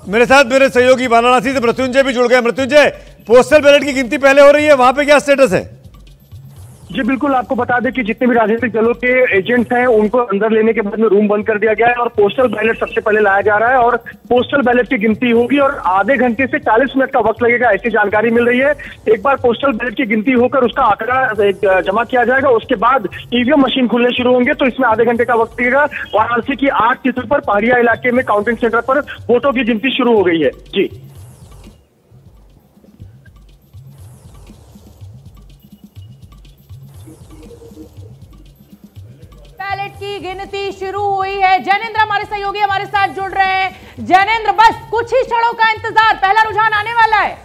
मेरे साथ मेरे सहयोगी वाराणसी से मृत्युंजय भी जुड़ गए। मृत्युंजय, पोस्टल बैलेट की गिनती पहले हो रही है, वहां पे क्या स्टेटस है? जी बिल्कुल, आपको बता दें कि जितने भी राजनीतिक दलों के एजेंट्स हैं उनको अंदर लेने के बाद में रूम बंद कर दिया गया है और पोस्टल बैलेट सबसे पहले लाया जा रहा है और पोस्टल बैलेट की गिनती होगी और आधे घंटे से 40 मिनट का वक्त लगेगा, ऐसी जानकारी मिल रही है। एक बार पोस्टल बैलेट की गिनती होकर उसका आंकड़ा जमा किया जाएगा, उसके बाद ईवीएम मशीन खुलने शुरू होंगे, तो इसमें आधे घंटे का वक्त लगेगा। वाराणसी की 8 सीटों पर पहाड़िया इलाके में काउंटिंग सेंटर पर वोटों की गिनती शुरू हो गई है। जी बैलेट की गिनती शुरू हुई है। जैनेंद्र हमारे सहयोगी हमारे साथ जुड़ रहे हैं। जैनेंद्र, बस कुछ ही क्षणों का इंतजार, पहला रुझान आने वाला है।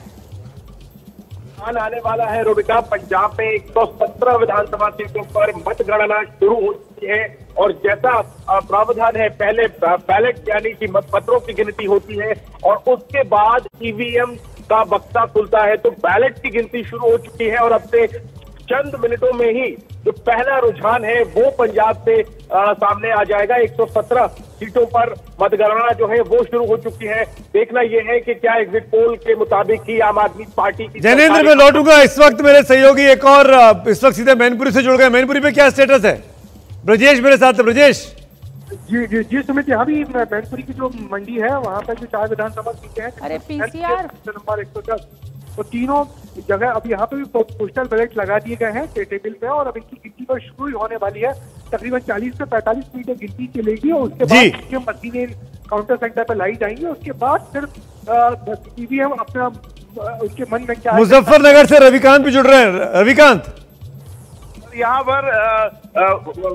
आने वाला है रोबिका। पंजाब में 117 विधानसभा सीटों पर मतगणना शुरू हो चुकी है और जैसा प्रावधान है, पहले बैलेट यानी कि मतपत्रों की गिनती होती है और उसके बाद ईवीएम का बक्सा खुलता है, तो बैलेट की गिनती शुरू हो चुकी है और अब से चंद मिनटों में ही जो पहला रुझान है वो पंजाब से सामने आ जाएगा। 117 सीटों पर मतगणना जो है वो शुरू हो चुकी है। देखना यह है कि क्या एग्जिट पोल के मुताबिक ही आम आदमी पार्टी की। जैनेंद्र, मैं लौटूंगा। इस वक्त मेरे सहयोगी एक और इस वक्त सीधे मैनपुरी से जुड़ गए। मैनपुरी पे क्या स्टेटस है? ब्रजेश मेरे साथ है। ब्रजेश जी सुमित, यहाँ भी मैनपुरी की जो मंडी है वहाँ पर जो 4 विधानसभा सीटें हैं, अरे पीसीआर नंबर 110, तो तीनों जगह अब यहाँ पे भी पोस्टल बैलेट लगा दिए गए हैं टेबल पे और अब इनकी गिनती पर शुरू होने वाली है। तकरीबन 40 से 45 मिनट गिनती चलेगी और उसके बाद मशीनें काउंटर सेंटर पर लाई जाएंगी। उसके बाद फिर ईवीएम अपना उनके मन में क्या। मुजफ्फरनगर से रविकांत भी जुड़ रहे हैं। रविकांत, यहाँ पर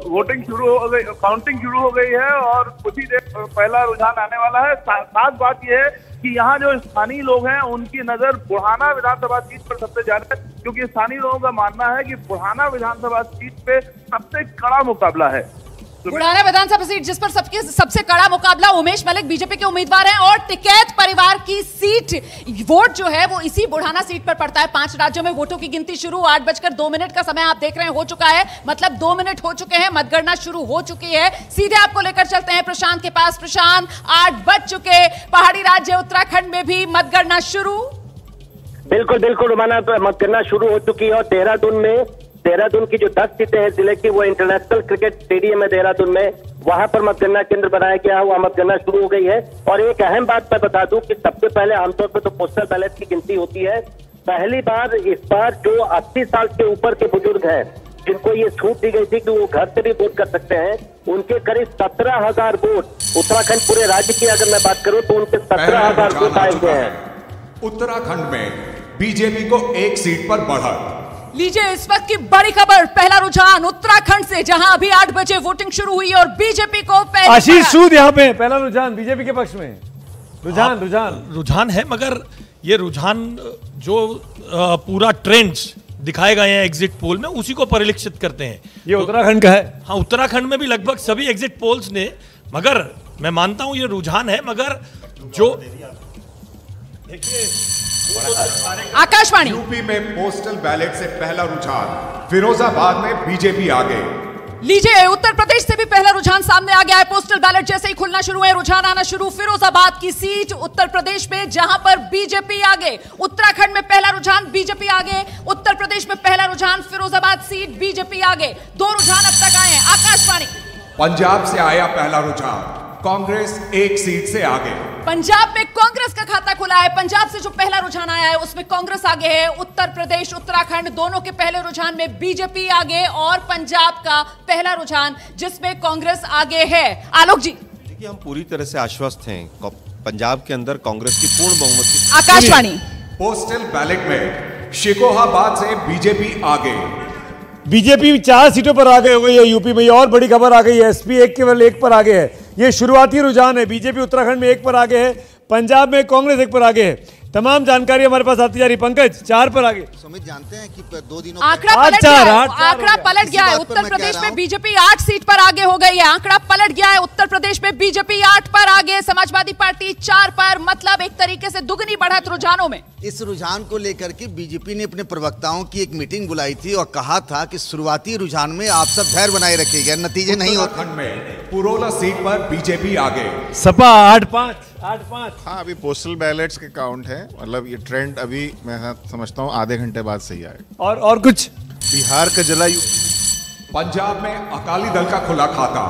वोटिंग शुरू हो गई, काउंटिंग शुरू हो गई है और कुछ ही देर पहला रुझान आने वाला है। खास बात यह है कि यहाँ जो स्थानीय लोग हैं उनकी नजर बुढ़ाना विधानसभा सीट पर सबसे ज्यादा है, क्योंकि स्थानीय लोगों का मानना है कि बुढ़ाना विधानसभा सीट पे सबसे कड़ा मुकाबला है। बुढ़ाना विधानसभा सीट जिस पर सबसे कड़ा मुकाबला, उमेश मलिक बीजेपी के उम्मीदवार हैं और टिकैत परिवार की सीट, वोट जो है वो इसी बुढ़ाना सीट पर पड़ता है। 5 राज्यों में वोटों की गिनती शुरू। 8:02 का समय आप देख रहे हैं हो चुका है, मतलब 2 मिनट हो चुके हैं, मतगणना शुरू हो चुकी है। सीधे आपको लेकर चलते हैं प्रशांत के पास। प्रशांत, 8 बज चुके, पहाड़ी राज्य उत्तराखंड में भी मतगणना शुरू। बिल्कुल रुमाना, मतगणना शुरू हो चुकी है और देहरादून की जो 10 सीटें हैं जिले की, वो इंटरनेशनल क्रिकेट स्टेडियम है देहरादून में, वहां पर मतगणना केंद्र बनाया गया है, वहां मतगणना शुरू हो गई है। और एक अहम बात मैं बता दूं कि सबसे पहले आमतौर पर तो पोस्टल बैलेट की गिनती होती है। पहली बार इस बार जो 80 साल के ऊपर के बुजुर्ग हैं जिनको ये छूट दी गई थी कि वो घर से भी वोट कर सकते हैं, उनके करीब 17,000 वोट, उत्तराखंड पूरे राज्य की अगर मैं बात करूं तो उनके 17,000 वोट आए हुए हैं। उत्तराखंड में बीजेपी को 1 सीट पर बढ़त। लीजिए इस वक्त की बड़ी खबर, पहला रुझान उत्तराखंड से, जहां अभी 8 बजे वोटिंग शुरू हुई और बीजेपी को आशीष सूद यहाँ पे पहला रुझान बीजेपी के पक्ष में। रुझान है, मगर ये रुझान जो पूरा ट्रेंड्स दिखाए गए हैं एग्जिट पोल में उसी को परिलक्षित करते हैं। ये उत्तराखंड का है। हाँ, उत्तराखंड में भी लगभग सभी एग्जिट पोल्स ने, मगर मैं मानता हूं ये रुझान है, मगर जो आकाशवाणी यूपी में पोस्टल बैलेट से पहला रुझान, फिरोजाबाद में बीजेपी आगे। लीजिए उत्तर प्रदेश से भी पहला रुझान सामने आ गया है। पोस्टल बैलेट जैसे ही खुलना शुरू है, रुझान आना शुरू। फिरोजाबाद की सीट उत्तर प्रदेश में, जहां पर बीजेपी आगे। उत्तराखंड में पहला रुझान बीजेपी आगे, उत्तर प्रदेश में पहला रुझान फिरोजाबाद सीट बीजेपी आगे। 2 रुझान अब तक आए हैं। आकाशवाणी पंजाब से आया पहला रुझान, कांग्रेस 1 सीट से आगे। पंजाब में कांग्रेस का खाता खुला है। पंजाब से जो पहला रुझान आया है उसमें कांग्रेस आगे है। उत्तर प्रदेश, उत्तराखंड दोनों के पहले रुझान में बीजेपी आगे और पंजाब का पहला रुझान जिसमें कांग्रेस आगे है। आलोक जी, देखिए हम पूरी तरह से आश्वस्त हैं, पंजाब के अंदर कांग्रेस की पूर्ण बहुमत की। आकाशवाणी पोस्टल बैलेट में शिकोहाबाद से बीजेपी आगे। बीजेपी 4 सीटों पर आगे हो गई है यूपी में। और बड़ी खबर आ गई है, एसपी केवल 1 पर आगे है। ये शुरुआती रुझान है। बीजेपी उत्तराखंड में 1 पर आगे है, पंजाब में कांग्रेस 1 पर आगे है। तमाम जानकारी हमारे पास आती जा रही। पंकज, 4 पर आगे। सुमित, जानते हैं कि 2 दिनों आंकड़ा पलट गया है। उत्तर प्रदेश में बीजेपी 8 सीट पर आगे हो गई है। आंकड़ा पलट गया है। उत्तर प्रदेश में बीजेपी 8 पर आगे, समाजवादी पार्टी 4 पर, मतलब एक तरीके से दुगनी बढ़त रुझानों में। इस रुझान को लेकर के बीजेपी ने अपने प्रवक्ताओं की एक मीटिंग बुलाई थी और कहा था कि शुरुआती रुझान में आप सब धैर्य बनाए रखिएगा, नतीजे नहीं होते। पुरोला सीट पर बीजेपी आगे। सपा 8-5 8-5। हाँ, अभी पोस्टल बैलेट्स के काउंट है, मतलब ये ट्रेंड अभी मैं समझता हूँ आधे घंटे बाद सही आएगा। और कुछ बिहार का जला पंजाब में अकाली दल का खुला खाता,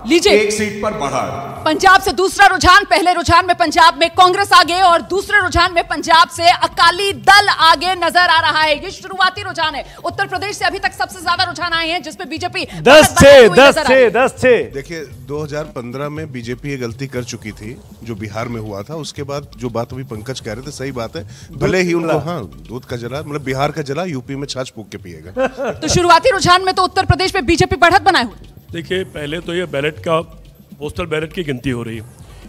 लीजिए 1 सीट पर बढ़त। पंजाब से दूसरा रुझान, पहले रुझान में पंजाब में कांग्रेस आगे और दूसरे रुझान में पंजाब से अकाली दल आगे नजर आ रहा है। ये शुरुआती रुझान है। उत्तर प्रदेश से अभी तक सबसे ज्यादा रुझान आए हैं जिसमें बीजेपी 10-6। देखिए 2015 में बीजेपी ये गलती कर चुकी थी जो बिहार में हुआ था। उसके बाद जो बात अभी पंकज कह रहे थे सही बात है, भले ही उनको हाँ दूध का जला, मतलब बिहार का जला यूपी में छाछ फूक के पिएगा। तो शुरुआती रुझान में तो उत्तर प्रदेश में बीजेपी बढ़त बनाए हुए। देखिए पहले तो ये बैलेट का पोस्टल बैलेट की गिनती हो रही है।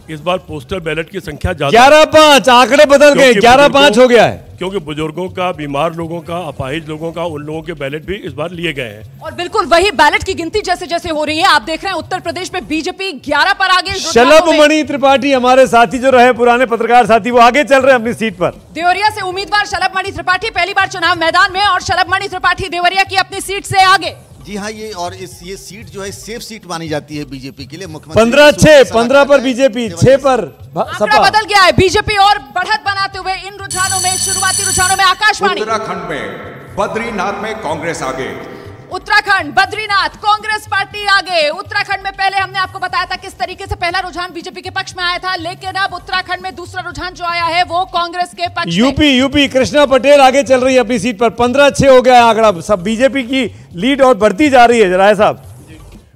इस बार पोस्टल बैलेट की संख्या ज्यादा 11-5 आंकड़े बदल गए, 11-5 हो गया है क्योंकि बुजुर्गों का, बीमार लोगों का, अपाहिज लोगों का, उन लोगों के बैलेट भी इस बार लिए गए हैं। और बिल्कुल वही बैलेट की गिनती जैसे जैसे हो रही है आप देख रहे हैं उत्तर प्रदेश में बीजेपी 11 पर आगे। शलभ मणि त्रिपाठी हमारे साथी जो रहे पुराने पत्रकार साथी, वो आगे चल रहे हैं अपनी सीट पर। देवरिया से उम्मीदवार शलभ मणि त्रिपाठी पहली बार चुनाव मैदान में और शलभ मणि त्रिपाठी देवरिया की अपनी सीट से आगे। जी हाँ, ये सीट जो है सेफ सीट मानी जाती है बीजेपी के लिए। मुख्यमंत्री 15 पर बीजेपी, 6 पर आंकड़ा बदल गया है। बीजेपी और बढ़त बनाते हुए इन रुझानों में, शुरुआती रुझानों में आकाशवाणी। उत्तराखंड में बद्रीनाथ में कांग्रेस आगे। उत्तराखंड बद्रीनाथ कांग्रेस पार्टी आगे। उत्तराखंड में पहले हमने आपको बताया था किस तरीके से पहला रुझान बीजेपी के पक्ष में आया था, लेकिन अब उत्तराखंड में दूसरा रुझान जो आया है वो कांग्रेस के पक्ष में। यूपी कृष्णा पटेल आगे चल रही है अपनी सीट पर। 15-6 हो गया आंकड़ा, सब बीजेपी की लीड और बढ़ती जा रही है। राय साहब,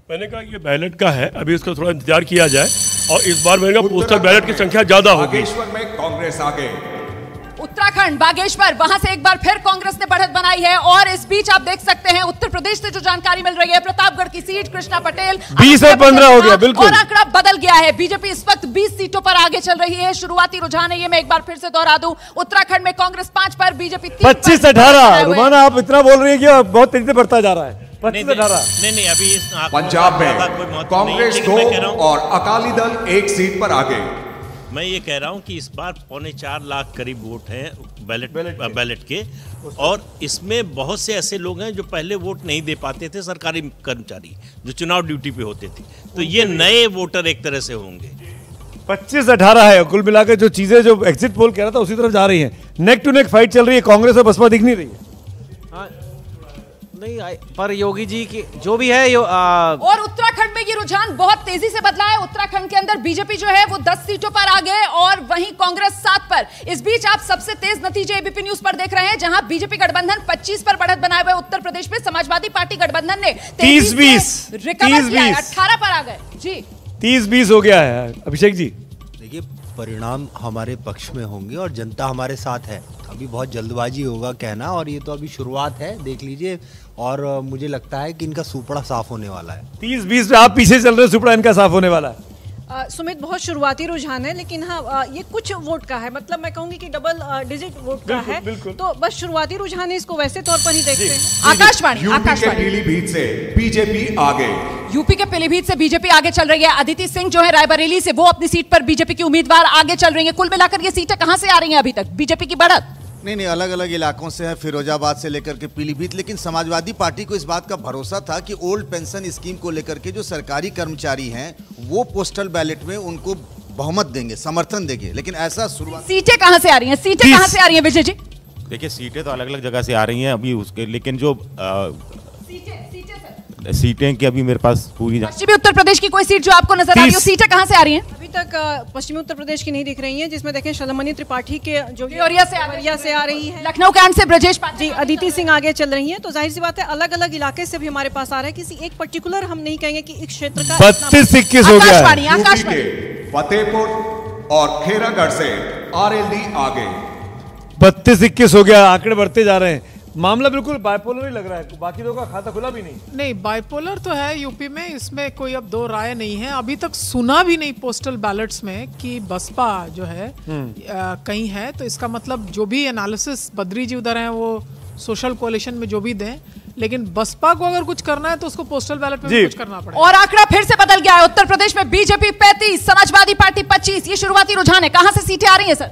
मैंने कहा ये बैलेट का है, अभी इसका थोड़ा इंतजार किया जाए और इस बार मैंने कहा पोस्टल बैलेट की संख्या ज्यादा होगी। बागेश्वर में कांग्रेस आगे। उत्तराखंड बागेश्वर, वहां से एक बार फिर कांग्रेस ने बढ़त बनाई है। और इस बीच आप देख सकते हैं उत्तर प्रदेश से जो जानकारी मिल रही है, प्रतापगढ़ की सीट कृष्णा पटेल 20 और 15 हो गया। बिल्कुल, और आंकड़ा बदल गया है। बीजेपी इस वक्त 20 सीटों पर आगे चल रही है। शुरुआती रुझान है ये, मैं एक बार फिर से दोहरा दूं। उत्तराखंड में कांग्रेस 5 पर, बीजेपी 25-18। रुमाना आप इतना बोल रही है कि बहुत तेजी से बढ़ता जा रहा है। 25-18 नहीं अभी पंजाब में कांग्रेस 2 और अकाली दल 1 सीट पर आगे। मैं ये कह रहा हूं कि इस बार 4.25 लाख करीब वोट हैं बैलेट के, और इसमें बहुत से ऐसे लोग हैं जो पहले वोट नहीं दे पाते थे, सरकारी कर्मचारी जो चुनाव ड्यूटी पे होते थे, तो ये नए वोटर एक तरह से होंगे। 25-18 है कुल मिलाकर। जो चीजें जो एग्जिट पोल कह रहा था उसी तरफ जा रही हैं। नेक टू नेक फाइट चल रही है, कांग्रेस और बसपा दिख नहीं रही है। नहीं, पर योगी जी की जो भी है और उत्तराखंड में ये रुझान बहुत तेजी से बदला है। उत्तराखंड के अंदर बीजेपी जो है वो 10 सीटों पर आगे और वहीं कांग्रेस 7 पर। इस बीच आप सबसे तेज नतीजे एबीपी न्यूज पर देख रहे हैं, जहां बीजेपी गठबंधन 25 पर बढ़त बनाए हुए। उत्तर प्रदेश में समाजवादी पार्टी गठबंधन ने 30-20 18 पर आ गए। जी 30-20 हो गया है। अभिषेक जी, देखिए परिणाम हमारे पक्ष में होंगे और जनता हमारे साथ है। अभी बहुत जल्दबाजी होगा कहना, और ये तो अभी शुरुआत है, देख लीजिए। और मुझे लगता है कि इनका सुपड़ा साफ होने वाला है। 30-20 पे आप पीछे चल रहे हो, सुपड़ा इनका साफ होने वाला है। सुमित, बहुत शुरुआती रुझान है, लेकिन हाँ ये कुछ वोट का है, मतलब मैं कहूंगी कि डबल डिजिट वोट का है। तो बस शुरुआती रुझान है, इसको वैसे तौर पर ही देखते हैं। आकाशवाणी पीलीभीत से बीजेपी आगे। यूपी के पीलीभीत से बीजेपी आगे चल रही है। अदिति सिंह जो है रायबरेली से, वो अपनी सीट पर बीजेपी की उम्मीदवार आगे चल रही है। कुल मिलाकर ये सीटें कहां से आ रही हैं अभी तक बीजेपी की बढ़त? नहीं, अलग अलग इलाकों से है, फिरोजाबाद से लेकर के पीलीभीत। लेकिन समाजवादी पार्टी को इस बात का भरोसा था कि ओल्ड पेंशन स्कीम को लेकर के जो सरकारी कर्मचारी हैं वो पोस्टल बैलेट में उनको बहुमत देंगे, समर्थन देंगे। लेकिन ऐसा शुरुआत। सीटें कहां से आ रही हैं? सीटें कहां से आ रही हैं विजय जी? देखिए सीटें तो अलग अलग जगह से आ रही हैं अभी उसके, लेकिन जो सीटें की अभी मेरे पास पूरी पश्चिमी उत्तर प्रदेश की कोई सीट जो आपको नजर आ रही हो, सीटें कहां से आ रही हैं? अभी तक पश्चिमी उत्तर प्रदेश की नहीं दिख रही हैं, जिसमें देखें शलभ मणि त्रिपाठी के जो देवरिया से आ रही है। लखनऊ कैंट से ब्रजेश जी, अदिति सिंह आगे चल रही हैं। तो जाहिर सी बात है अलग अलग इलाके से भी हमारे पास आ रहा है। किसी एक पर्टिकुलर हम नहीं कहेंगे कि एक क्षेत्र का 32-21 हो गया है। फतेहपुर और खेरागढ़ से आरएलडी आगे। 32-21 हो गया, आंकड़े बढ़ते जा रहे हैं। मामला बिल्कुल बाइपोलर ही लग रहा है, बाकी लोगों का खाता खुला भी नहीं। बाइपोलर तो है यूपी में, इसमें कोई अब दो राय नहीं है। अभी तक सुना भी नहीं पोस्टल बैलेट्स में कि बसपा जो है कहीं है, तो इसका मतलब जो भी एनालिसिस बद्री जी उधर हैं वो सोशल कोalition में जो भी दें, लेकिन बसपा को अगर कुछ करना है तो उसको पोस्टल बैलेट में भी कुछ करना पड़ेगा। और आंकड़ा फिर से बदल गया है। उत्तर प्रदेश में बीजेपी 35, समाजवादी पार्टी 25। ये शुरुआती रुझान है। कहां से सीटें आ रही हैं सर?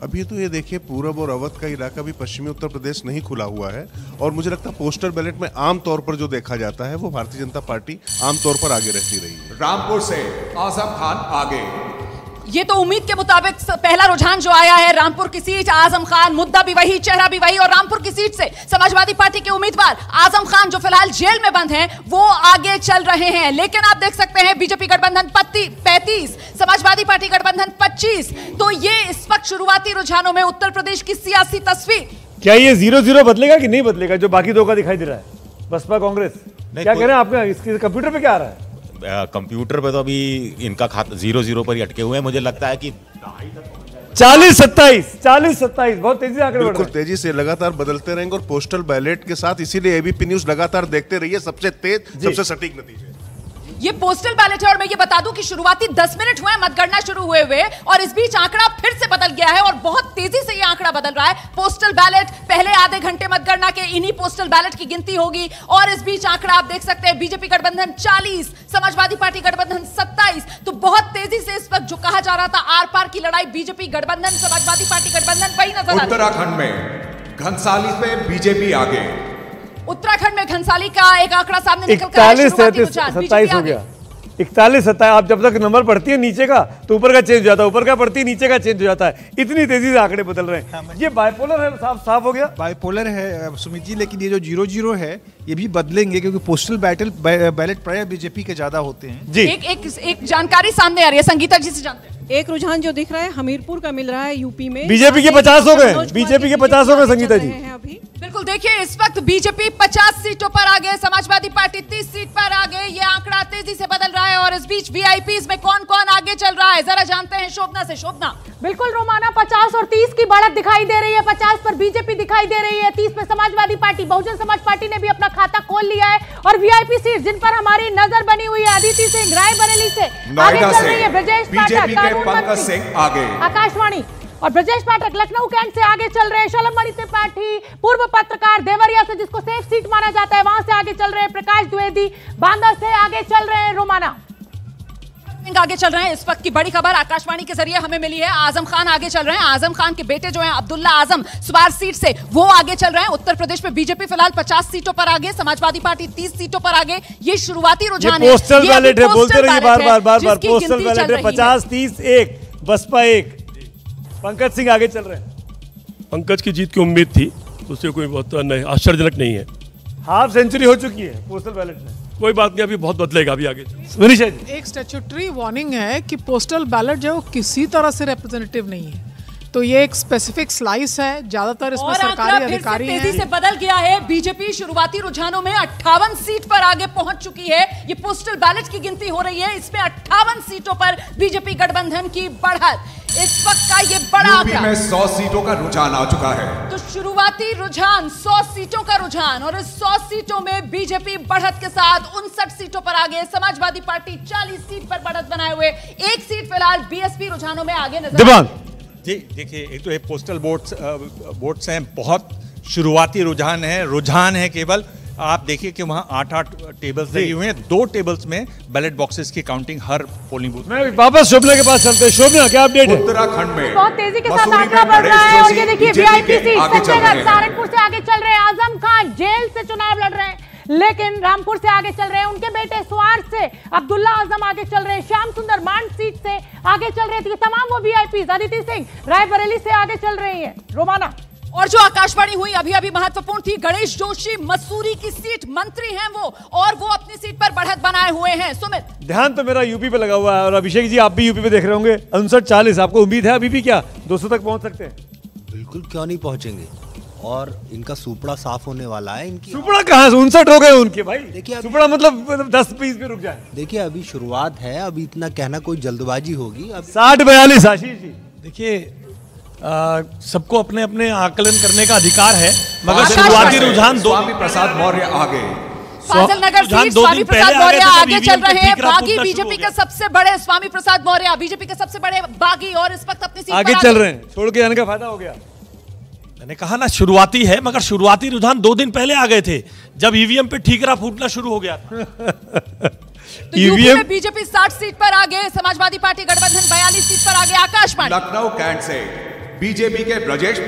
अभी तो ये देखिए पूरब और अवध का इलाका भी पश्चिमी उत्तर प्रदेश नहीं खुला हुआ है, और मुझे लगता है पोस्टल बैलेट में आमतौर पर जो देखा जाता है वो भारतीय जनता पार्टी आमतौर पर आगे रहती रही है। रामपुर से आजम खान आगे। ये तो उम्मीद के मुताबिक पहला रुझान जो आया है रामपुर की सीट, आजम खान, मुद्दा भी वही, चेहरा भी वही, और रामपुर की सीट से समाजवादी पार्टी के उम्मीदवार आजम खान जो फिलहाल जेल में बंद हैं, वो आगे चल रहे हैं। लेकिन आप देख सकते हैं बीजेपी गठबंधन 35, समाजवादी पार्टी गठबंधन 25। तो ये इस वक्त शुरुआती रुझानों में उत्तर प्रदेश की सियासी तस्वीर। क्या ये 0-0 बदलेगा कि नहीं बदलेगा, जो बाकी दो का दिखाई दे रहा है, बसपा कांग्रेस? क्या कह रहे हैं आपका, इसके कंप्यूटर पे क्या आ रहा है? कंप्यूटर पे तो अभी इनका खाता 0-0 पर ही अटके हुए हैं। मुझे लगता है कि 40-27 बहुत तेजी से आंकड़े बढ़ रहे हैं। बिल्कुल तेजी से लगातार बदलते रहेंगे और पोस्टल बैलेट के साथ, इसीलिए एबीपी न्यूज लगातार देखते रहिए, सबसे तेज सबसे सटीक नतीजे। ये पोस्टल बैलेट है और मैं ये बता दूं कि शुरुआती 10 मिनट हुए मतगणना शुरू हुए और इस बीच आंकड़ा फिर से बदल गया है और बहुत तेजी से ये आंकड़ा बदल रहा है। पोस्टल बैलेट पहले आधे घंटे मतगणना के इन्हीं पोस्टल बैलेट की गिनती होगी और इस बीच आंकड़ा आप देख सकते हैं बीजेपी गठबंधन 40, समाजवादी पार्टी गठबंधन 27। तो बहुत तेजी से इस वक्त जो कहा जा रहा था आर पार की लड़ाई बीजेपी गठबंधन समाजवादी पार्टी गठबंधन वही नजर आ रही है। उत्तराखंड में घनसाली से बीजेपी आगे। उत्तराखंड में घनसाली का एक आंकड़ा सामने निकल कर 41-37 हो गया। 41-27। आप जब तक नंबर पढ़ती है नीचे का तो ऊपर का चेंज हो जाता है, ऊपर का पढ़ती है नीचे का चेंज हो जाता है। इतनी तेजी से आंकड़े बदल रहे हैं। ये बाइपोलर है, साफ हो गया। बाइपोलर है सुमित जी, लेकिन ये जो 0-0 है ये भी बदलेंगे क्योंकि पोस्टल बैलेट प्राय बीजेपी के ज्यादा होते हैं जी। एक जानकारी सामने आ रही है, संगीता जी से जानते हैं। एक रुझान जो दिख रहा है हमीरपुर का मिल रहा है यूपी में। बीजेपी के 50 हो गए, बीजेपी के 50 हो गए संगीता जी। बिल्कुल देखिए इस वक्त बीजेपी 50 सीटों पर आगे, समाजवादी पार्टी 30 सीट पर आगे। ये आंकड़ा तेजी से बदल रहा है और इस बीच वीआईपीज में कौन कौन आगे चल रहा है जरा जानते हैं शोभना से। शोभना। बिल्कुल रोमाना, 50 और 30 की बढ़त दिखाई दे रही है। 50 पर बीजेपी दिखाई दे रही है, 30 पे समाजवादी पार्टी, बहुजन समाज पार्टी ने भी अपना खाता खोल लिया है और वीआईपी सीट जिन पर हमारी नजर बनी हुई है, अदिति सिंह रायबरेली से आगे चल रही है, ब्रजेश पाठक पंकज सिंह आगे, आकाशवाणी और ब्रजेश पाठक लखनऊ कैंट से आगे चल रहे हैं, शलमणि त्रिपाठी पूर्व पत्रकार देवरिया से जिसको सेफ सीट माना जाता है वहां से आगे चल रहे हैं, प्रकाश द्विवेदी बांदा से आगे चल रहे हैं। रोमाना आगे चल रहे हैं। इस वक्त की बड़ी खबर आकाशवाणी के जरिए हमें मिली है, आजम खान आगे चल रहे हैं। आजम खान के बेटे जो हैं अब्दुल्ला आजम सुबार सीट से वो आगे चल रहे हैं। उत्तर प्रदेश में बीजेपी फिलहाल 50 सीटों पर आगे, समाजवादी पार्टी 30 सीटों पर आगे। ये शुरुआती रुझान है, पोस्टल बैलेट है, बोलते रहिए बार-बार पोस्टल बैलेट है। 50-30-1 बसपा 1। पंकज सिंह आगे चल रहे हैं। पंकज की जीत की उम्मीद थी, उससे कोई बहुत आश्चर्यजनक नहीं है। हाफ सेंचुरी हो चुकी है पोस्टल बैलेट में। कोई बात नहीं, अभी बहुत बदलेगा अभी आगे। एक स्टैट्यूटरी वार्निंग है कि पोस्टल बैलेट जो किसी तरह से रिप्रेजेंटेटिव नहीं है, तो ये एक स्पेसिफिक स्लाइस है, ज्यादातर इसमें सरकारी अधिकारी हैं। तेजी से बदल गया है। बीजेपी शुरुआती रुझानों में 58 सीट पर आगे पहुंच चुकी है। ये पोस्टल बैलेट की गिनती हो रही है, इसमें 58 सीटों पर बीजेपी गठबंधन की बढ़त। इस वक्त का ये बड़ा आंकड़ा में 100 सीटों का रुझान आ चुका है। तो शुरुआती रुझान 100 सीटों का रुझान और इस 100 सीटों में बीजेपी बढ़त के साथ 59 सीटों पर आगे, समाजवादी पार्टी 40 सीट पर बढ़त बनाए हुए, एक सीट फिलहाल बीएसपी रुझानों में आगे नजर। जी देखिए, एक तो ये पोस्टल वोट्स हैं, बहुत शुरुआती रुझान है केवल। आप देखिए कि वहाँ 8-8 टेबल्स लगे हुए हैं, 2 टेबल्स में बैलेट बॉक्सेस की काउंटिंग हर पोलिंग बूथ में। वापस शोभना के पास चलते हैं। शोभना क्या अपडेट है? उत्तराखंड में बहुत तेजी के साथ आंकड़ा बढ़ रहा है और ये देखिए वीआईपी सीट सहारनपुर से आगे चल रहे हैं। आजम खान जेल से चुनाव लड़ रहे हैं लेकिन रामपुर से आगे चल रहे हैं। उनके बेटे सुआर से अब्दुल्ला आजम आगे चल रहे हैं। श्याम सुंदर मांड सीट से आगे चल रहे थे तमाम वो वीआईपी। अदिति सिंह रायबरेली से आगे चल रही है। रोमाना और जो आकाशवाणी हुई अभी अभी महत्वपूर्ण थी, गणेश जोशी मसूरी की सीट, मंत्री हैं वो और वो अपनी सीट पर बढ़त बनाए हुए हैं। सुमित, ध्यान तो मेरा यूपी पे लगा हुआ है और अभिषेक जी आप भी यूपी पे देख रहे होंगे। 59-40 आपको उम्मीद है अभी भी क्या 200 तक पहुंच सकते हैं? बिल्कुल, क्यों नहीं पहुंचेंगे और इनका सुपड़ा साफ होने वाला है। इनकी सुपड़ा कहाँ से 59 हो गए उनके भाई। देखिए सुपड़ा मतलब 10-20 पे रुक जाए। देखिए अभी शुरुआत है, अभी इतना कहना कोई जल्दबाजी होगी। 60-42 आशीष जी। देखिए सबको अपने अपने आकलन करने का अधिकार है, मगर शुरुआती रुझान स्वामी प्रसाद मौर्य आगे। फाजिल नगर सीट स्वामी प्रसाद मौर्य आगे चल रहे हैं। बागी बीजेपी के सबसे बड़े स्वामी प्रसाद मौर्य बीजेपी के सबसे बड़े बागी और इस वक्त अपनी सीट आगे चल रहे हैं। छोड़ के आने का फायदा हो गया। मैंने कहा ना शुरुआती है, मगर शुरुआती रुझान 2 दिन पहले आ गए थे जब ईवीएम पे ठीकरा फूटना शुरू हो गया था। तो यूपी में बीजेपी 60 सीट पर आगे, समाजवादी पार्टी गठबंधन 42 सीट पर आगे। आकाशवाणी लखनऊ कैंट से बीजेपी के ब्रजेश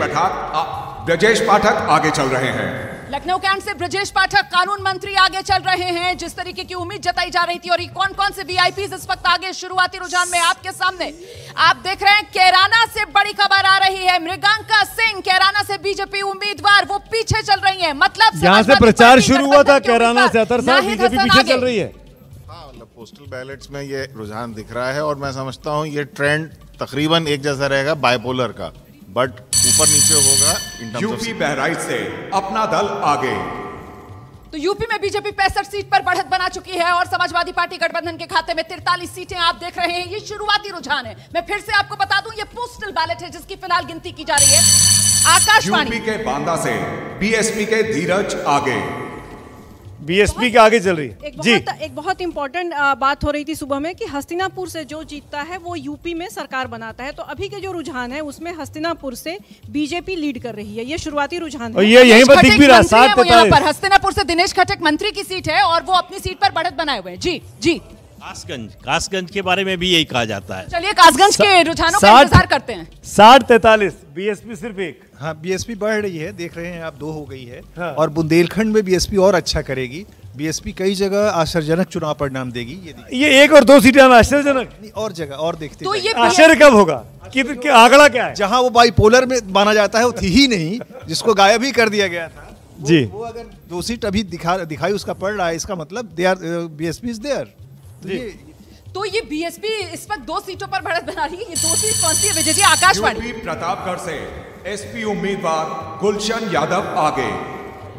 पाठक आगे चल रहे हैं। लखनऊ कैंट से ब्रजेश पाठक कानून मंत्री आगे चल रहे हैं, जिस तरीके की उम्मीद जताई जा रही थी। और ये कौन कौन से वीआईपीज इस वक्त आगे शुरुआती रुझान में आपके सामने आप देख रहे हैं। कैराना से बड़ी खबर आ रही है, मृगांका सिंह कैराना से बीजेपी उम्मीदवार वो पीछे चल रही है। मतलब यहां से प्रचार शुरू हुआ था कैराना से, अतर साहब बीजेपी पीछे चल रही है। हाँ, मतलब पोस्टल बैलेट्स में ये रुझान दिख रहा है और मैं समझता हूँ ये ट्रेंड तकरीबन एक जैसा रहेगा बाइपोलर का, बट ऊपर नीचे होगा। यूपी बहराइच से अपना दल आगे। तो यूपी में बीजेपी 65 सीट पर बढ़त बना चुकी है और समाजवादी पार्टी गठबंधन के खाते में 43 सीटें आप देख रहे हैं। ये शुरुआती रुझान है। मैं फिर से आपको बता दूं, ये पोस्टल बैलेट है जिसकी फिलहाल गिनती की जा रही है। आकाशवाणी यूपी के बांदा से बीएसपी के धीरज आगे। बीएसपी के आगे चल रही है जी। एक बहुत इंपॉर्टेंट बात हो रही थी सुबह में कि हस्तिनापुर से जो जीतता है वो यूपी में सरकार बनाता है। तो अभी के जो रुझान है उसमें हस्तिनापुर से बीजेपी लीड कर रही है। ये शुरुआती रुझान है। ये यहीं पर दिख भी रहा है। यहाँ पर हस्तिनापुर से दिनेश खटक मंत्री की सीट है और वो अपनी सीट पर बढ़त बनाए हुए हैं। जी जी। कासगंज के बारे में भी यही कहा जाता है। चलिए कासगंज के रुझानों का इंतजार करते हैं। 60-43 बीएसपी सिर्फ एक। हाँ, बीएसपी बढ़ रही है, देख रहे हैं आप, 2 हो गई है। हाँ। और बुंदेलखंड में बीएसपी और अच्छा करेगी। बीएसपी कई जगह आश्चर्यजनक चुनाव परिणाम देगी। ये 1 और 2 सीटें आश्चर्यजनक और जगह और देखते तो ये आश्चर्य कब होगा कि आंकड़ा क्या है? जहां वो बाइपोलर में माना जाता है वो थी ही नहीं, जिसको गायब ही कर दिया गया था। जी। वो अगर 2 सीट अभी दिखाई उसका पड़ रहा है, इसका मतलब बीएसपी इज देयर। तो ये बीएसपी इस वक्त 2 सीटों पर बढ़त बना रही है। ये 2 सीट कौन सी है विजय जी? आकाशवाणी। प्रतापगढ़ से एसपी उम्मीदवार गुलशन यादव आगे।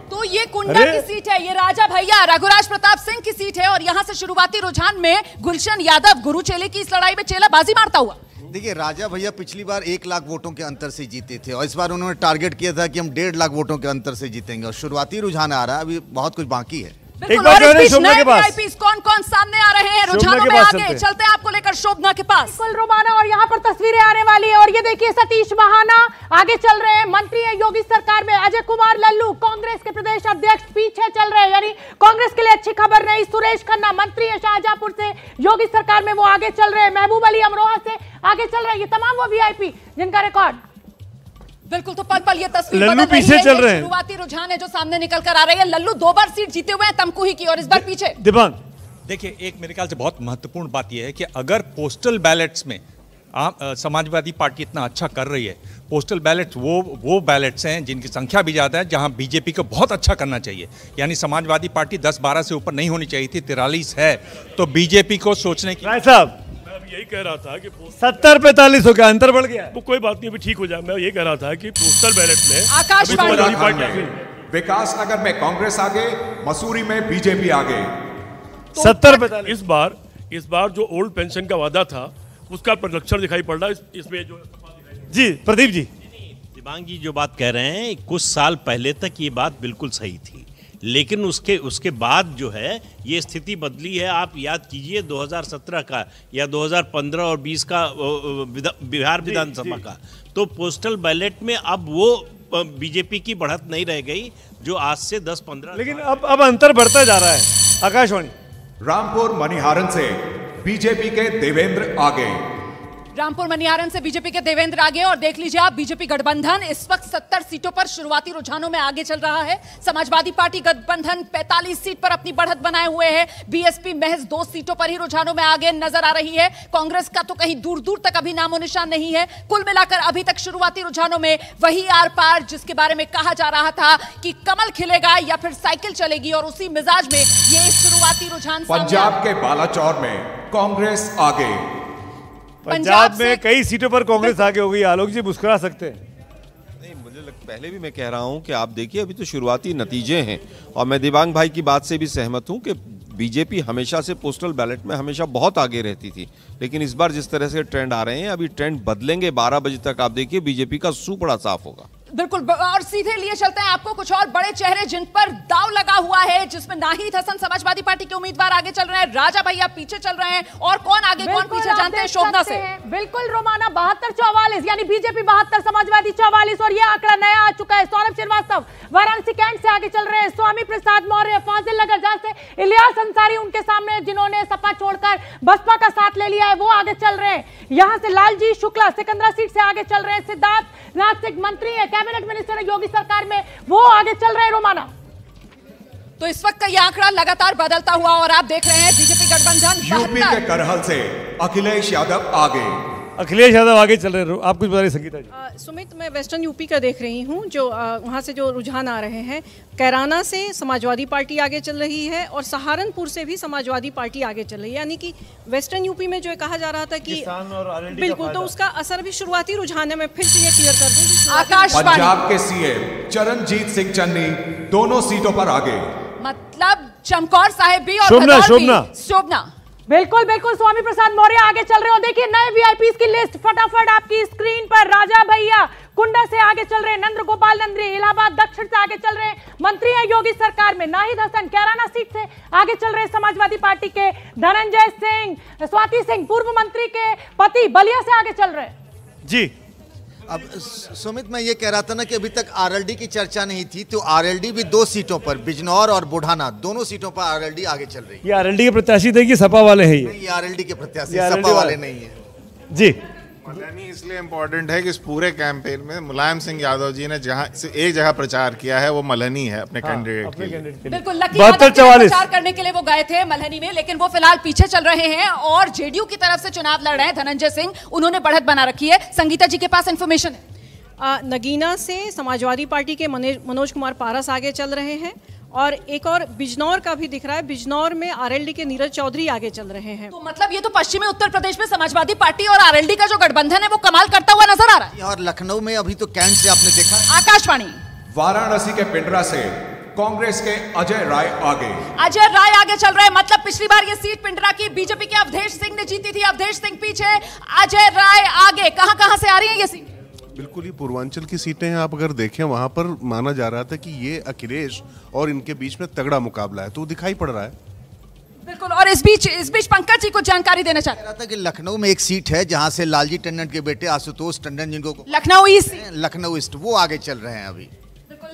तो ये कुंडा की सीट है, ये राजा भैया रघुराज प्रताप सिंह की सीट है और यहाँ से शुरुआती रुझान में गुलशन यादव गुरु चेले की इस लड़ाई में चेला बाजी मारता हुआ। देखिए, राजा भैया पिछली बार 1 लाख वोटों के अंतर से जीते थे और इस बार उन्होंने टारगेट किया था कि हम 1.5 लाख वोटों के अंतर से जीतेंगे और शुरुआती रुझान आ रहा है, अभी बहुत कुछ बाकी है। बिल्कुल, और इस बीच नए वीआईपीज कौन-कौन सामने आ रहे हैं रुझानों में आगे चलते हैं आपको लेकर शोभना के पास। बिल्कुल रोमाना, और यहाँ पर तस्वीरें आने वाली है और ये देखिए सतीश महाना आगे चल रहे हैं। मंत्री है योगी सरकार में। अजय कुमार लल्लू कांग्रेस के प्रदेश अध्यक्ष पीछे चल रहे हैं, यानी कांग्रेस के लिए अच्छी खबर नहीं। सुरेश खन्ना मंत्री है शाहजहांपुर से योगी सरकार में, वो आगे चल रहे हैं। महबूब अली अमरोहा से आगे चल रहे हैं। ये तमाम वो वीआईपी जिनका रिकॉर्ड बिल्कुल। तो पल पल ये तस्वीर लल्लू पीछे चल रहे हैं। शुरुआती रुझान है जो सामने निकल कर आ रही है। लल्लू 2 बार सीट जीते हुए हैं तमकुही की और इस बार पीछे। दिबांग देखिए, एक मेरे ख्याल से बहुत महत्वपूर्ण बात यह है कि अगर पोस्टल बैलेट्स में समाजवादी पार्टी इतना अच्छा कर रही है, पोस्टल बैलेट्स वो बैलेट्स हैं जिनकी संख्या भी ज़्यादा है, जहां बीजेपी को बहुत अच्छा करना चाहिए। यानी समाजवादी पार्टी 10-12 से ऊपर नहीं होनी चाहिए थी, 43 है, तो बीजेपी को सोचने की। राय साहब, यही कह रहा था कि 70-45 हो गया, अंतर बढ़ गया। वो कोई बात नहीं, अभी ठीक हो जाए। मैं ये कह रहा था कि पोस्टल बैलेट में आकाशवाणी विकासनगर में कांग्रेस आगे, मसूरी में बीजेपी आगे। 70-45 इस बार जो ओल्ड पेंशन का वादा था उसका परिलक्षण दिखाई पड़ रहा है इसमें जो। जी प्रदीप जी। दिबांग जी जो बात कह रहे हैं, कुछ साल पहले तक ये बात बिल्कुल सही थी, लेकिन उसके बाद जो है ये स्थिति बदली है। आप याद कीजिए 2017 का या 2015 और 20 का बिहार विधानसभा का, तो पोस्टल बैलेट में अब वो बीजेपी की बढ़त नहीं रह गई जो आज से 10-15। लेकिन अब अंतर बढ़ता जा रहा है। आकाशवाणी। रामपुर मनिहारन से बीजेपी के देवेंद्र आगे। रामपुर मनिहारन से बीजेपी के देवेंद्र आगे और देख लीजिए आप, बीजेपी गठबंधन इस वक्त 70 सीटों पर शुरुआती रुझानों में आगे चल रहा है। समाजवादी पार्टी गठबंधन 45 सीट पर अपनी बढ़त बनाए हुए है। बीएसपी महज 2 सीटों पर ही रुझानों में आगे नजर आ रही है। कांग्रेस का तो कहीं दूर दूर तक अभी नामो निशान नहीं है। कुल मिलाकर अभी तक शुरुआती रुझानों में वही आर पार जिसके बारे में कहा जा रहा था कि कमल खिलेगा या फिर साइकिल चलेगी, और उसी मिजाज में ये शुरुआती रुझान पंजाब के बालाचौर में कांग्रेस आगे। पंजाब में कई सीटों पर कांग्रेस आगे हो गई। आलोक जी मुस्कुरा सकते हैं। नहीं, मुझे पहले भी मैं कह रहा हूं कि आप देखिए अभी तो शुरुआती नतीजे हैं, और मैं दिबांग भाई की बात से भी सहमत हूं कि बीजेपी हमेशा से पोस्टल बैलेट में हमेशा बहुत आगे रहती थी, लेकिन इस बार जिस तरह से ट्रेंड आ रहे हैं अभी ट्रेंड बदलेंगे। 12 बजे तक आप देखिए बीजेपी का सुपड़ा साफ होगा। बिल्कुल, और सीधे लिए चलते हैं आपको कुछ और बड़े चेहरे जिन पर दाव लगा हुआ है, जिसमें नाहिद हसन समाजवादी पार्टी के उम्मीदवार आगे चल रहे हैं, राजा भैया पीछे चल रहे हैं, और कौन आगे कौन पीछे जानते हैं शोभना से। बिल्कुल रोमाना, 72-44 यानी बीजेपी 72, समाजवादी 44, और ये आंकड़ा नया आ चुका है। सौरभ श्रीवास्तव वाराणसी कैंट से आगे चल रहे हैं। स्वामी प्रसाद मौर्य फाजिल नगर जहां से इलियास अंसारी उनके सामने, जिन्होंने सपा छोड़कर बसपा का साथ ले लिया है, वो आगे चल रहे हैं। यहां से लालजी शुक्ला सिकंदरा सीट से आगे चल रहे हैं। सिद्धार्थ नाथ सिंह मंत्री है कैबिनेट मिनिस्टर है योगी सरकार में, वो आगे चल रहे हैं रोमाना। तो इस वक्त का ये आंकड़ा लगातार बदलता हुआ और आप देख रहे हैं बीजेपी गठबंधन यूपी के करहल से अखिलेश यादव आगे। अखिलेश यादव आगे चल रहे हैं। आप कुछ बता रही संगीता जी? सुमित, मैं वेस्टर्न यूपी का देख रही हूँ, जो वहाँ से जो रुझान आ रहे हैं, कैराना से समाजवादी पार्टी आगे चल रही है और सहारनपुर से भी समाजवादी पार्टी आगे चल रही है। यानी कि वेस्टर्न यूपी में जो कहा जा रहा था कि बिल्कुल, तो उसका असर भी शुरुआती रुझान है। मैं फिर से ये क्लियर कर दूं, आकाशवाणी पंजाब के सीएम चरणजीत सिंह चन्नी दोनों सीटों पर आगे, मतलब चमकौर साहिब भी और शोभना बिल्कुल बिल्कुल स्वामी प्रसाद मौर्य आगे चल रहे हो। देखिए नए वीआईपीज की लिस्ट फटाफट आपकी स्क्रीन पर। राजा भैया कुंडा से आगे चल रहे हैं, नंद गोपाल नंदी इलाहाबाद दक्षिण से आगे चल रहे हैं, मंत्री हैं योगी सरकार में। नाहिद हसन कैराना सीट से आगे चल रहे हैं समाजवादी पार्टी के। धनंजय सिंह, स्वाति सिंह पूर्व मंत्री के पति बलिया से आगे चल रहे हैं जी। अब सुमित, मैं ये कह रहा था ना कि अभी तक आरएलडी की चर्चा नहीं थी, तो आरएलडी भी 2 सीटों पर, बिजनौर और बुढ़ाना, दोनों सीटों पर आरएलडी आगे चल रही है। ये आरएलडी के प्रत्याशी थे कि सपा वाले हैं? ये आरएलडी के प्रत्याशी, सपा वाले नहीं है जी। मलहनी इसलिए इम्पोर्टेंट है कि इस पूरे कैंपेन में मुलायम सिंह यादव जी ने जहां से एक जगह प्रचार किया है वो मलहनी है अपने कैंडिडेट के लिए। बिल्कुल, लकी यादव प्रचार करने के लिए वो गए थे मलहनी में, लेकिन वो फिलहाल पीछे चल रहे हैं और जेडीयू की तरफ से चुनाव लड़ रहे हैं धनंजय सिंह, उन्होंने बढ़त बना रखी है। संगीता जी के पास इंफॉर्मेशन है। नगीना से समाजवादी पार्टी के मनोज कुमार पारस आगे चल रहे हैं और एक और बिजनौर का भी दिख रहा है, बिजनौर में आरएलडी के नीरज चौधरी आगे चल रहे हैं। तो मतलब ये तो पश्चिमी उत्तर प्रदेश में समाजवादी पार्टी और आरएलडी का जो गठबंधन है वो कमाल करता हुआ नजर आ रहा है। और लखनऊ में अभी तो कैंट से आपने देखा। आकाशवाणी वाराणसी के पिंडरा से कांग्रेस के अजय राय आगे। अजय राय आगे चल रहे हैं, मतलब पिछली बार ये सीट पिंडरा की बीजेपी के अवधेश सिंह ने जीती थी, अवधेश सिंह पीछे, अजय राय आगे। कहां से आ रही है ये सीट? बिल्कुल ही पूर्वांचल की सीटें हैं। आप अगर देखें वहां पर माना जा रहा था कि ये अखिलेश और इनके बीच में तगड़ा मुकाबला है, तो दिखाई पड़ रहा है। बिल्कुल, और इस बीच पंकज जी को जानकारी देना चाहता रहा था कि लखनऊ में एक सीट है जहां से लालजी टंडन के बेटे आशुतोष टंडन, जिनको लखनऊ ईस्ट, वो आगे चल रहे हैं अभी।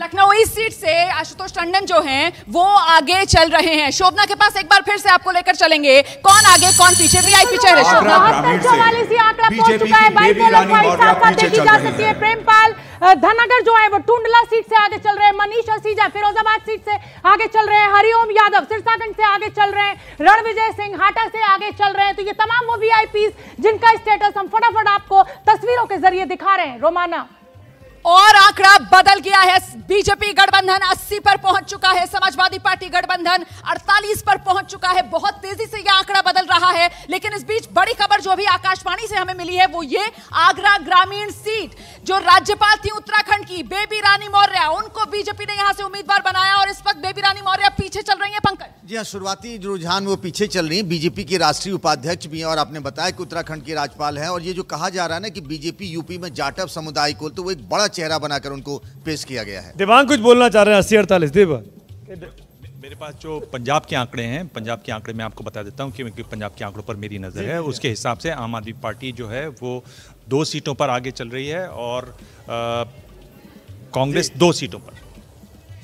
लखनऊ ईस्ट सीट से आशुतोष टंडन जो हैं वो आगे चल रहे हैं। शोभना के पास एक बार फिर से आपको लेकर चलेंगे, कौन आगे कौन पीछे, वीआईपी चेहरे। 74 ये आंकड़ा पहुंच चुका है। बाइपोलर फाइट साथ देखी जा सकती है। प्रेमपाल धनागर जो है वो टुंडला सीट से आगे चल रहे हैं, मनीष असीजा फिरोजाबाद सीट से आगे चल रहे हैं, हरिओम यादव सिरसागंज से आगे चल रहे हैं, रणविजय सिंह हाटा से आगे चल रहे हैं। तो ये तमाम वो वीआईपीज जिनका स्टेटस हम फटाफट आपको तस्वीरों के जरिए दिखा रहे हैं। रोमाना और आंकड़ा बदल गया है। बीजेपी गठबंधन 80 पर पहुंच चुका है, समाजवादी पार्टी गठबंधन 48 पर पहुंच चुका है। बहुत तेजी से यह आंकड़ा बदल रहा है, लेकिन इस बीच बड़ी खबर जो अभी आकाशवाणी से हमें मिली है वो ये, आगरा ग्रामीण सीट जो राज्यपाल थी उत्तराखंड की बेबी रानी मौर्य, उनको बीजेपी ने यहां से उम्मीदवार बनाया और इस वक्त बेबी रानी मौर्य पीछे चल रही है। पंकज जी हाँ, शुरुआती रुझान वो पीछे चल रही है। बीजेपी की राष्ट्रीय उपाध्यक्ष भी हैं और आपने बताया कि उत्तराखंड के राज्यपाल हैं, और ये जो कहा जा रहा है ना कि बीजेपी यूपी में जाटव समुदाय को, तो वो एक बड़ा चेहरा बनाकर उनको पेश किया गया है। दिवांग कुछ बोलना चाह रहे हैं। 80-48 देवा मेरे पास जो पंजाब के आंकड़े हैं, पंजाब के आंकड़े मैं आपको बता देता हूं क्योंकि पंजाब के आंकड़ों पर मेरी नज़र है। उसके हिसाब से आम आदमी पार्टी जो है वो 2 सीटों पर आगे चल रही है और कांग्रेस 2 सीटों पर।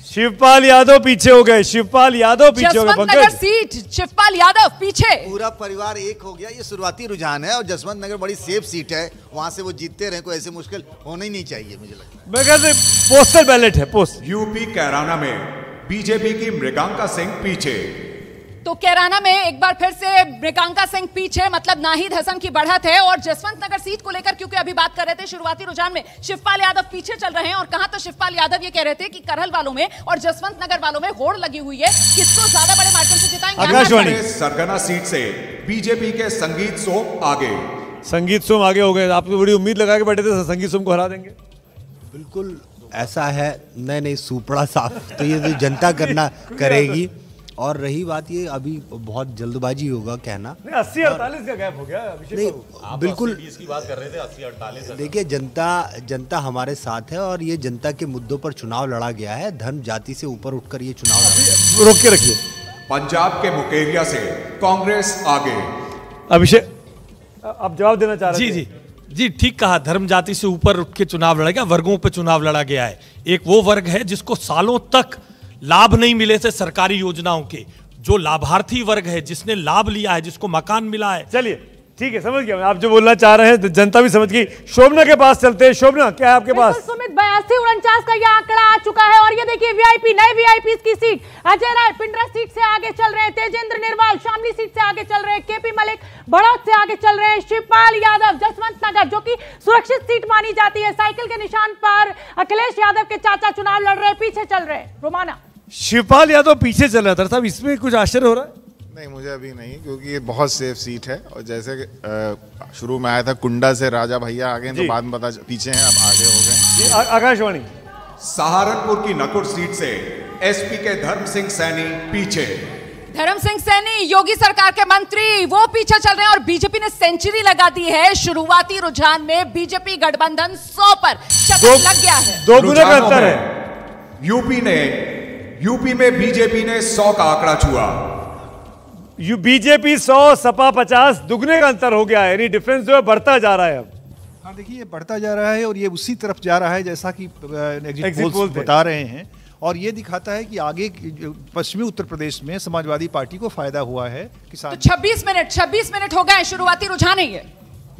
शिवपाल यादव पीछे हो गए, शिवपाल यादव पीछे हो गए। जसवंत नगर सीट शिवपाल यादव पीछे, पूरा परिवार एक हो गया। ये शुरुआती रुझान है और जसवंत नगर बड़ी सेफ सीट है, वहां से वो जीतते रहे, कोई ऐसे मुश्किल होना ही नहीं चाहिए मुझे लगता है। मैं कहते पोस्टल बैलेट है। पोस्ट यूपी कैराना में बीजेपी की मृगांका सिंह पीछे। तो कैराना में एक बार फिर से मृगांका सिंह पीछे, मतलब नाहिद हसन की बढ़त है। और जसवंत नगर सीट को लेकर क्योंकि अभी बात कर रहे थे शुरुआती रुझान में, शिवपाल यादव पीछे चल रहे हैं और कहां तो शिवपाल यादव ये कह रहे थे कि करहल वालों में और जसवंत नगर वालों में होड़ लगी हुई है, किसको ज्यादा बड़े मार्जिन से जिताएंगे। सरगना सीट से बीजेपी के संगीत सोम आगे। संगीत सोम आगे हो गए। आप तो बड़ी उम्मीद लगा के बैठे थे संगीत सोम को हरा देंगे। बिल्कुल ऐसा है, नहीं सुपड़ा साफ तो ये तो जनता करेगी। और रही बात ये, अभी बहुत जल्दबाजी होगा कहना। 80-48 का गैप हो गया। नहीं बिल्कुल की बात कर रहे थे 80-48। देखिए जनता हमारे साथ है और ये जनता के मुद्दों पर चुनाव लड़ा गया है। धर्म जाति से ऊपर उठकर ये चुनाव रोक के रखिए। पंजाब के मुकेरिया से कांग्रेस आगे। अभिषेक आप जवाब देना चाह रहे थे। जी ठीक कहा, धर्म जाति से ऊपर उठ के चुनाव लड़ा गया, वर्गों पे चुनाव लड़ा गया है। एक वो वर्ग है जिसको सालों तक लाभ नहीं मिले थे सरकारी योजनाओं के, जो लाभार्थी वर्ग है जिसने लाभ लिया है, जिसको मकान मिला है। चलिए ठीक है, समझ गया मैं आप जो बोलना चाह रहे हैं, जनता भी समझ गई। शोभना के पास चलते हैं। शोभना क्या है आपके पास? सुमित 82-49 का यह आंकड़ा आ चुका है। और ये देखिए वीआईपी, नए वीआईपी की सीट, अजय राय पिंडरा सीट से आगे चल रहे हैं, तेजेंद्र निर्वाल शामली सीट से आगे चल रहे हैं, केपी मलिक बड़ौत से आगे चल रहे हैं, शिवपाल यादव जसवंत नगर जो कि सुरक्षित सीट मानी जाती है, साइकिल के निशान पर अखिलेश यादव के चाचा चुनाव लड़ रहे हैं, पीछे चल रहे हैं। रोमाना, शिवपाल यादव पीछे चल रहा था साहब, इसमें कुछ आश्चर्य हो रहा है? नहीं, मुझे अभी नहीं, क्योंकि ये बहुत सेफ सीट है। और जैसे शुरू में आया था कुंडा से राजा भैया आगे, तो बाद में पता पीछे हैं, अब आगे हो गए। आकाशवाणी, सहारनपुर की नकुड़ सीट से एसपी के धर्म सिंह सैनी पीछे। धर्म सिंह सैनी योगी सरकार के मंत्री, वो पीछे चल रहे हैं और बीजेपी ने सेंचुरी लगा दी है। शुरुआती रुझान में बीजेपी गठबंधन 100 पर शतक लग गया है। दो गुना का अंतर है। यूपी में बीजेपी ने 100 का आंकड़ा छुआ। बीजेपी 100, सपा 50, दुगने का अंतर हो गया है, यानी डिफरेंस जो है बढ़ता जा रहा है अब। हाँ देखिए, ये बढ़ता जा रहा है और ये उसी तरफ जा रहा है जैसा कि एग्जिट पोल्स बता रहे हैं। और ये दिखाता है कि आगे पश्चिमी उत्तर प्रदेश में समाजवादी पार्टी को फायदा हुआ है। किसान तो 26 मिनट हो गए, शुरुआती रुझान है ये।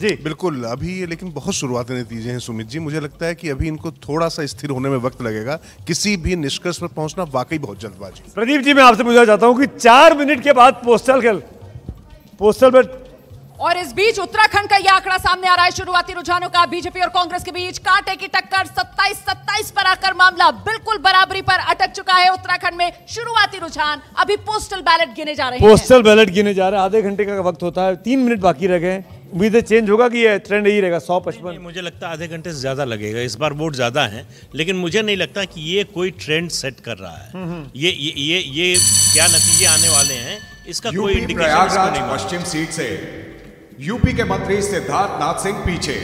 जी बिल्कुल, अभी ये लेकिन बहुत शुरुआती नतीजे हैं सुमित जी। मुझे लगता है कि अभी इनको थोड़ा सा स्थिर होने में वक्त लगेगा। किसी भी निष्कर्ष पर पहुंचना वाकई बहुत जल्दबाजी। प्रदीप जी, मैं आपसे पूछना चाहता हूं कि 4 मिनट के बाद पोस्टल बैलेट, और इस बीच उत्तराखंड का यह आंकड़ा सामने आ रहा है शुरुआती रुझानों का। बीजेपी और कांग्रेस के बीच कांटे की टक्कर, 27-27 पर आकर मामला बिल्कुल बराबरी पर अटक चुका है। उत्तराखंड में शुरुआती रुझान, अभी पोस्टल बैलेट गिने जा रहे हैं। पोस्टल बैलेट गिने जा रहे हैं, आधे घंटे का वक्त होता है, 3 मिनट बाकी रह गए। उम्मीद है चेंज होगा कि ये ट्रेंड यही रहेगा 155? मुझे लगता है आधे घंटे से ज्यादा लगेगा, इस बार वोट ज्यादा है, लेकिन मुझे नहीं लगता कि ये कोई ट्रेंड सेट कर रहा है। ये क्या नतीजे आने वाले हैं इसका कोई इंडिकेशन नहीं। पश्चिम सीट से यूपी के मंत्री सिद्धार्थनाथ सिंह पीछे।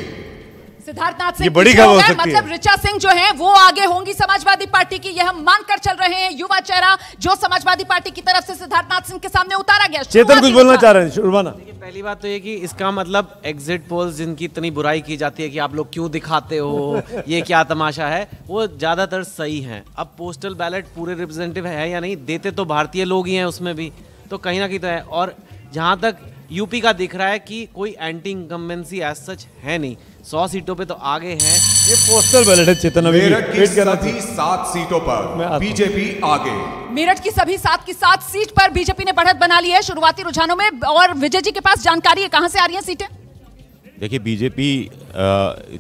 सिद्धार्थनाथ सिंह ये बड़ी खबर हो सकती है। मतलब ऋचा सिंह जो है वो आगे होंगी समाजवादी पार्टी की, यह हम मानकर चल रहे हैं। युवा चेहरा जो समाजवादी पार्टी की तरफ से सिद्धार्थनाथ सिंह के सामने उतारा गया। चेतन कुछ बोलना चाह रहे हैं? शुरुआना, पहली बात तो ये कि इसका मतलब एग्जिट पोल्स जिनकी इतनी बुराई की जाती है कि आप लोग क्यों दिखाते हो, ये क्या तमाशा है, वो ज्यादातर सही हैं। अब पोस्टल बैलेट पूरे रिप्रेजेंटेटिव है या नहीं, देते तो भारतीय लोग ही हैं उसमें भी, तो कहीं ना कहीं तो है। और जहां तक यूपी का दिख रहा है कि कोई एंटी इनकम्बेंसी एज सच है नहीं, 100 सीटों पे तो आगे हैं। ये पोस्टल बैलेट है चेतन, अभी मेरठ की सभी 7 सीटों पर बीजेपी आगे। मेरठ की सभी 7 की 7 सीट पर बीजेपी ने बढ़त बना ली है शुरुआती रुझानों में। और विजय जी के पास जानकारी है कहां से आ रही है सीटें? देखिए, बीजेपी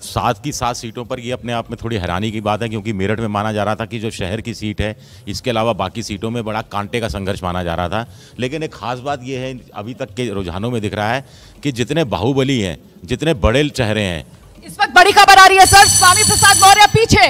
7 की 7 सीटों पर ये अपने आप में थोड़ी हैरानी की बात है, क्योंकि मेरठ में माना जा रहा था कि जो शहर की सीट है, इसके अलावा बाकी सीटों में बड़ा कांटे का संघर्ष माना जा रहा था। लेकिन एक खास बात ये है, अभी तक के रुझानों में दिख रहा है कि जितने बाहुबली हैं, जितने बड़े चेहरे हैं। इस वक्त बड़ी खबर आ रही है सर, स्वामी प्रसाद मौर्य पीछे।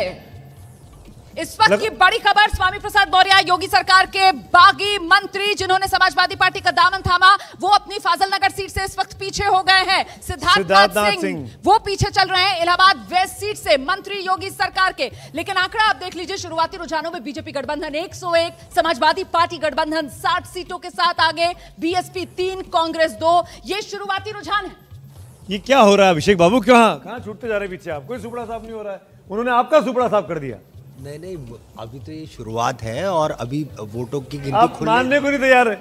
इस वक्त की बड़ी खबर, स्वामी प्रसाद मौर्य योगी सरकार के बागी मंत्री जिन्होंने समाजवादी पार्टी का दामन थामा, वो अपनी फाजल नगर सीट से इस वक्त पीछे हो गए हैं। सिद्धार्थनाथ सिंह वो पीछे चल रहे हैं इलाहाबाद वेस्ट सीट से, मंत्री योगी सरकार के। लेकिन आंकड़ा आप देख लीजिए, शुरुआती रुझानों में बीजेपी गठबंधन 101, समाजवादी पार्टी गठबंधन 60 सीटों के साथ आगे, बीएसपी 3, कांग्रेस 2। ये शुरुआती रुझान है। ये क्या हो रहा है अभिषेक बाबू? कहां छूटते जा रहे पीछे आप? कोई सुपड़ा साफ नहीं हो रहा है, उन्होंने आपका सुपड़ा साफ कर दिया। नहीं, अभी तो ये शुरुआत है और अभी वोटों की गिनती आप मानने को नहीं तैयार है।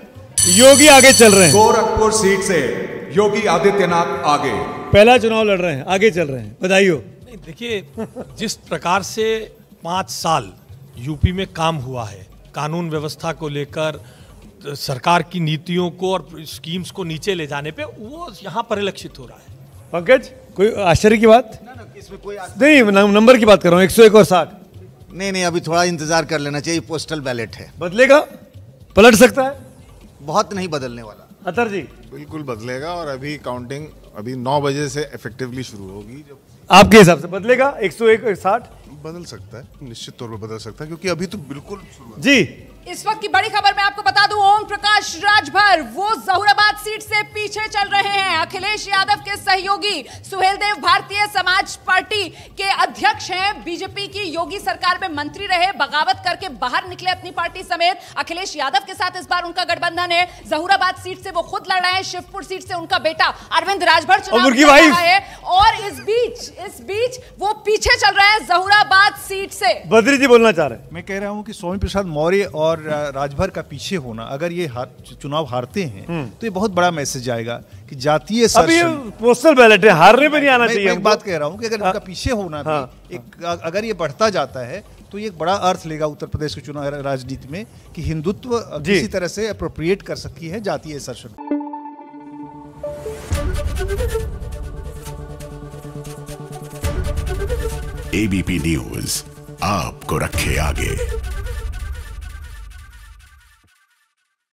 योगी आगे चल रहे हैं, गोरखपुर सीट से योगी आदित्यनाथ आगे, पहला चुनाव लड़ रहे हैं, आगे चल रहे हैं, बधाई हो। देखिए, जिस प्रकार से 5 साल यूपी में काम हुआ है, कानून व्यवस्था को लेकर, सरकार की नीतियों को और स्कीम्स को नीचे ले जाने पे, वो यहाँ परिलक्षित हो रहा है। पंकज, कोई आश्चर्य की बात? इसमें कोई नहीं, नंबर की बात कर रहा हूँ, 101 और 60। नहीं, अभी थोड़ा इंतजार कर लेना चाहिए। पोस्टल बैलेट है, बदलेगा, पलट सकता है, बहुत नहीं बदलने वाला। अतर जी? बिल्कुल बदलेगा, और अभी काउंटिंग अभी 9 बजे से इफेक्टिवली शुरू होगी। आपके हिसाब से बदलेगा? 101 और 60 बदल सकता है, निश्चित तौर पर बदल सकता है, क्योंकि अभी तो बिल्कुल जी। इस वक्त की बड़ी खबर मैं आपको बता दूं, ओम प्रकाश राजभर वो जहूराबाद सीट से पीछे चल रहे हैं। अखिलेश यादव के सहयोगी सुहेलदेव भारतीय समाज पार्टी के अध्यक्ष हैं, बीजेपी की योगी सरकार में मंत्री रहे, बगावत करके बाहर निकले अपनी पार्टी समेत। अखिलेश यादव के साथ इस बार उनका गठबंधन है। जहूराबाद सीट से वो खुद लड़ रहे हैं, शिवपुर सीट से उनका बेटा अरविंद राजभर चुनाव लड़ रहा है। और इस बीच वो पीछे चल रहे हैं जहूराबाद सीट से। बद्री जी बोलना चाह रहे हैं। मैं कह रहा हूं कि स्वामी प्रसाद मौर्य और और राजभर का पीछे होना, अगर ये चुनाव हारते हैं तो ये बहुत बड़ा मैसेज आएगा कि जातीय अभी पोस्टल बैलेट है, हारने पे नहीं आना चाहिए। एक बात कह रहा हूँ कि अगर इनका पीछे होना भी अगर ये बढ़ता जाता है तो ये एक बड़ा अर्थ लेगा उत्तर प्रदेश के चुनाव राजनीति में कि हिंदुत्व किसी तरह से अप्रोप्रिएट कर सकती है जातीय असर्शन। एबीपी न्यूज आपको रखे आगे।